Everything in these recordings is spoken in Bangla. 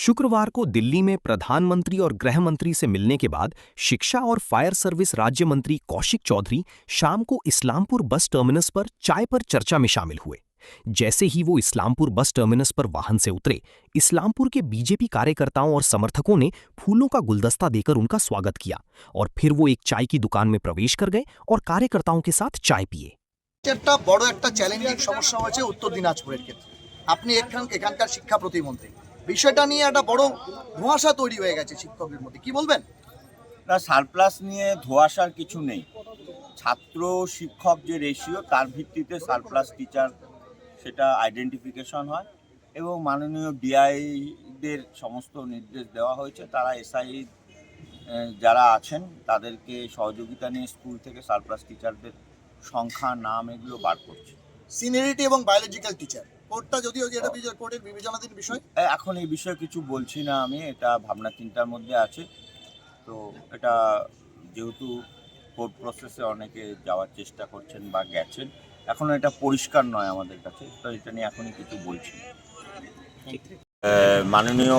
शुक्रवार को दिल्ली में प्रधानमंत्री और गृह मंत्री से मिलने के बाद शिक्षा और फायर सर्विस राज्य मंत्री कौशिक चौधरी शाम को इस्लामपुर बस टर्मिनस पर चाय पर चर्चा में शामिल हुए। जैसे ही वो इस्लामपुर बस टर्मिनस पर वाहन से उतरे, इस्लामपुर के बीजेपी कार्यकर्ताओं और समर्थकों ने फूलों का गुलदस्ता देकर उनका स्वागत किया और फिर वो एक चाय की दुकान में प्रवेश कर गए और कार्यकर्ताओं के साथ चाय पिए। একটা বড় একটা চ্যালেঞ্জিং সমস্যা হয়েছে উত্তর দিনাজপুরের ক্ষেত্রে। আপনি এখানকার শিক্ষা প্রতিমন্ত্রী, বিষয়টা নিয়ে একটা বড় ধোঁয়াশা তৈরি হয়ে গেছে শিক্ষকদের মধ্যে, কি বলবেন? না, সারপ্লাস নিয়ে ধোঁয়াশার কিছু নেই। ছাত্র শিক্ষক যে রেশিও তার ভিত্তিতে সারপ্লাস টিচার সেটা আইডেন্টিফিকেশন হয় এবং মাননীয় ডিআইদের সমস্ত নির্দেশ দেওয়া হয়েছে। তারা এসআই যারা আছেন তাদেরকে সহযোগিতা নিয়ে স্কুল থেকে সারপ্লাস টিচারদের সংখ্যা, নাম এগুলো বার করছে। সিনিয়রিটি এবং বায়োলজিক্যাল টিচার কোর্টটা যদিও এটা কোর্টের বিবেচনাধীন বিষয়, এখন এই বিষয়ে কিছু বলছি না আমি, এটা ভাবনা চিন্তার মধ্যে আছে। তো এটা যেহেতু কোর্ট প্রসেসে অনেকে যাওয়ার চেষ্টা করছেন বা গেছেন, এখনও এটা পরিষ্কার নয় আমাদের কাছে, তো এটা নিয়ে এখনই কিছু বলছি না। মাননীয়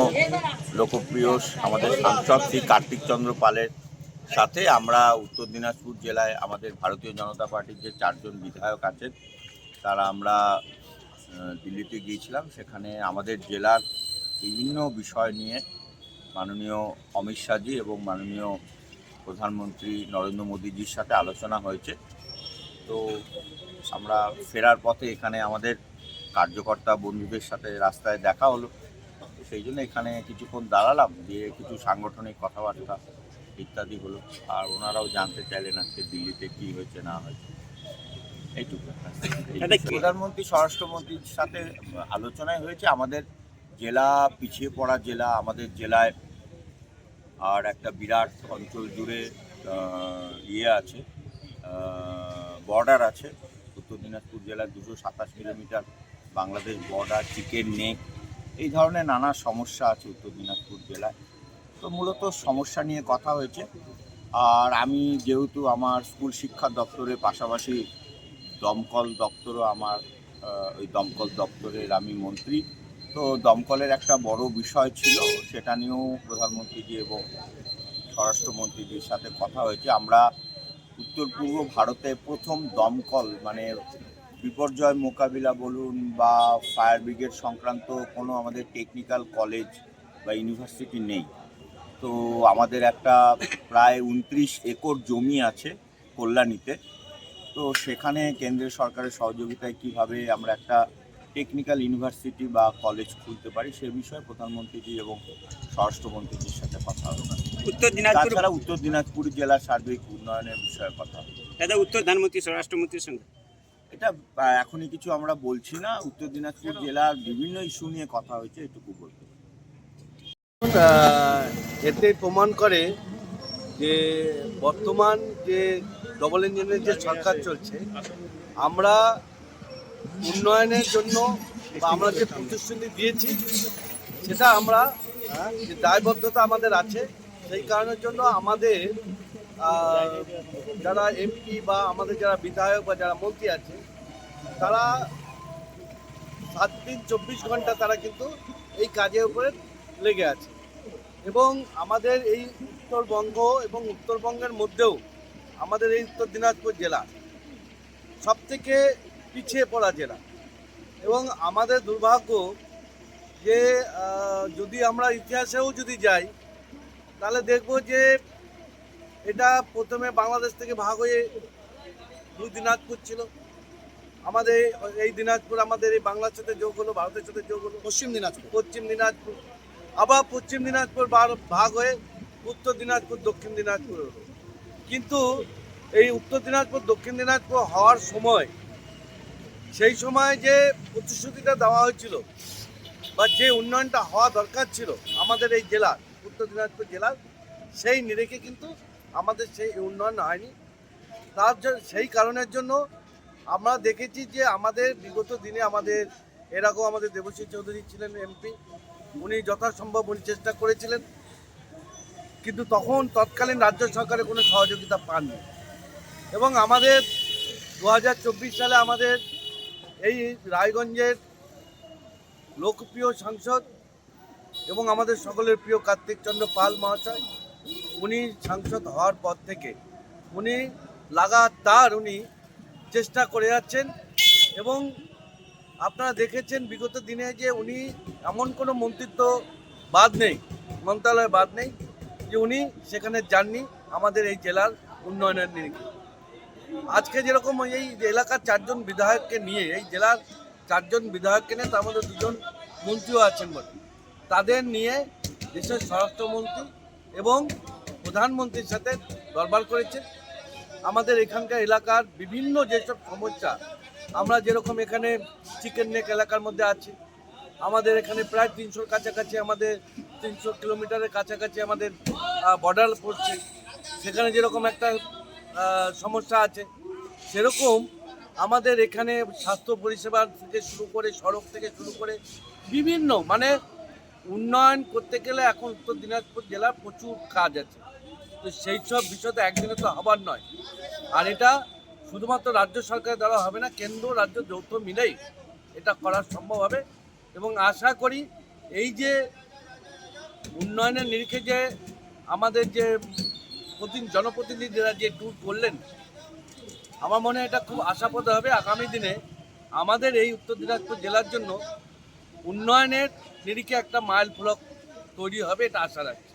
লোকপ্রিয় আমাদের সাংসদ শ্রী কার্তিক চন্দ্র পালের সাথে আমরা উত্তর দিনাজপুর জেলায় আমাদের ভারতীয় জনতা পার্টির যে 4 জন বিধায়ক আছেন তারা আমরা দিল্লিতে গিয়েছিলাম। সেখানে আমাদের জেলার বিভিন্ন বিষয় নিয়ে মাননীয় অমিত শাহজি এবং মাননীয় প্রধানমন্ত্রী নরেন্দ্র মোদীজির সাথে আলোচনা হয়েছে। তো আমরা ফেরার পথে এখানে আমাদের কার্যকর্তা বন্ধুদের সাথে রাস্তায় দেখা হলো, সেই জন্য এখানে কিছুক্ষণ দাঁড়ালাম, দিয়ে কিছু সাংগঠনিক কথাবার্তা ইত্যাদি হলো। আর ওনারাও জানতে চাইলেন আজকে দিল্লিতে কী হয়েছে না হয়েছে, এইটুকু। প্রধানমন্ত্রী স্বরাষ্ট্রমন্ত্রীর সাথে আলোচনায় হয়েছে। আমাদের জেলা পিছিয়ে পড়া জেলা, আমাদের জেলায় আর একটা বিরাট অঞ্চল জুড়ে আছে, বর্ডার আছে। উত্তর দিনাজপুর জেলার 227 kilometre Bangladesh border, chicken neck, এই ধরনের নানা সমস্যা আছে উত্তর দিনাজপুর জেলায়। তো মূলত সমস্যা নিয়ে কথা হয়েছে। আর আমি যেহেতু আমার স্কুল শিক্ষা দপ্তরের পাশাপাশি দমকল দপ্তরও আমার, ওই দমকল দপ্তরের আমি মন্ত্রী, তো দমকলের একটা বড় বিষয় ছিল, সেটা নিয়েও প্রধানমন্ত্রীজি এবং স্বরাষ্ট্রমন্ত্রীজির সাথে কথা হয়েছে। আমরা উত্তর পূর্ব ভারতে প্রথম দমকল, মানে বিপর্যয় মোকাবিলা বলুন বা ফায়ার ব্রিগেড সংক্রান্ত কোনো আমাদের টেকনিক্যাল কলেজ বা ইউনিভার্সিটি নেই। তো আমাদের একটা প্রায় 29 একর জমি আছে কল্যাণীতে। তো সেখানে কেন্দ্রীয় সরকারের সহযোগিতায় কিভাবে আমরা একটা টেকনিক্যাল ইউনিভার্সিটি বা কলেজ খুলতে পারি সে বিষয়ে প্রধানমন্ত্রীজি এবং স্বরাষ্ট্রমন্ত্রীজির সাথে কথা হবে। তাছাড়া উত্তর দিনাজপুর জেলার সার্বিক উন্নয়নের বিষয়ে কথা হবে। প্রধানমন্ত্রী স্বরাষ্ট্রমন্ত্রীর সঙ্গে এটা এখনই কিছু আমরা বলছি না। উত্তর দিনাজপুর জেলার বিভিন্ন ইস্যু নিয়ে কথা হয়েছে, এটুকু বলতে। এতে প্রমাণ করে যে বর্তমান যে ডবল ইঞ্জিনের যে সরকার চলছে, আমরা উন্নয়নের জন্য আমরা যে প্রতিশ্রুতি দিয়েছি সেটা আমরা যে দায়বদ্ধতা আমাদের আছে, সেই কারণের জন্য আমাদের যারা এমপি বা আমাদের যারা বিধায়ক বা যারা মন্ত্রী আছে তারা 7 দিন 24 ঘন্টা তারা কিন্তু এই কাজের উপরে লেগে আছে। এবং আমাদের এই উত্তরবঙ্গ এবং উত্তরবঙ্গের মধ্যেও আমাদের এই উত্তর দিনাজপুর জেলা সবথেকে পিছিয়ে পড়া জেলা। এবং আমাদের দুর্ভাগ্য যে যদি আমরা ইতিহাসেও যদি যাই তাহলে দেখব যে এটা প্রথমে বাংলাদেশ থেকে ভাগ হয়ে 2 দিনাজপুর ছিল। আমাদের এই দিনাজপুর আমাদের এই বাংলার সাথে যোগ হলো, ভারতের সাথে যোগ হলো পশ্চিম দিনাজপুর, আবার পশ্চিম দিনাজপুর ভাগ হয়ে উত্তর দিনাজপুর, দক্ষিণ দিনাজপুর হলো। কিন্তু এই উত্তর দিনাজপুর দক্ষিণ দিনাজপুর হওয়ার সময়, সেই সময় যে প্রতিশ্রুতিটা দেওয়া হয়েছিল বা যে উন্নয়নটা হওয়া দরকার ছিল আমাদের এই জেলার, উত্তর দিনাজপুর জেলার, সেই নিরেখে কিন্তু আমাদের সেই উন্নয়ন হয়নি। সেই কারণের জন্য আমরা দেখেছি যে আমাদের বিগত দিনে আমাদের এরকম আমাদের দেবশ্রী চৌধুরী ছিলেন এমপি, উনি যথাসম্ভব উনি চেষ্টা করেছিলেন, কিন্তু তখন তৎকালীন রাজ্য সরকারের কোনো সহযোগিতা পাননি। এবং আমাদের 2024 সালে আমাদের এই রায়গঞ্জের লোকপ্রিয় সাংসদ এবং আমাদের সকলের প্রিয় কার্তিক চন্দ্র পাল মহাশয়, উনি সাংসদ হওয়ার পর থেকে উনি লাগাতার চেষ্টা করে যাচ্ছেন। এবং আপনারা দেখেছেন বিগত দিনে যে উনি এমন কোনো মন্ত্রণালয় বাদ নেই যে উনি সেখানে যাননি আমাদের এই জেলার উন্নয়নের নিরিখে। আজকে যেরকম এই এলাকার 4 জন বিধায়ককে নিয়ে, এই জেলার 4 জন বিধায়ককে নিয়ে, তার মধ্যে 2 জন মন্ত্রীও আছেন বলে, তাদের নিয়ে দেশের স্বরাষ্ট্রমন্ত্রী এবং প্রধানমন্ত্রীর সাথে দরবার করেছেন। আমাদের এখানকার এলাকার বিভিন্ন যেসব সমস্যা, আমরা যেরকম এখানে চিকেন নেক এলাকার মধ্যে আছি, আমাদের এখানে প্রায় 300-র কাছাকাছি, আমাদের 300 কিলোমিটারের কাছাকাছি আমাদের বর্ডার পড়ছে, সেখানে যেরকম একটা সমস্যা আছে, সেরকম আমাদের এখানে স্বাস্থ্য পরিষেবা থেকে শুরু করে, সড়ক থেকে শুরু করে বিভিন্ন উন্নয়ন করতে গেলে এখন উত্তর দিনাজপুর জেলার প্রচুর কাজ আছে। তো সেই সব বিষয় তো একদিনে তো হবার নয়। আর এটা শুধুমাত্র রাজ্য সরকারের দ্বারা হবে না, কেন্দ্র রাজ্য যৌথ মিলেই এটা করা সম্ভব হবে। এবং আশা করি এই যে উন্নয়নের নিরিখে যে আমাদের যে জনপ্রতিনিধিরা যে ট্যুর করলেন, আমার মনে হয় এটা খুব আশাপ্রদ হবে। আগামী দিনে আমাদের এই উত্তর দিনাজপুর জেলার জন্য উন্নয়নের নিরিখে একটা মাইল ফলক তৈরি হবে, এটা আশা রাখছি।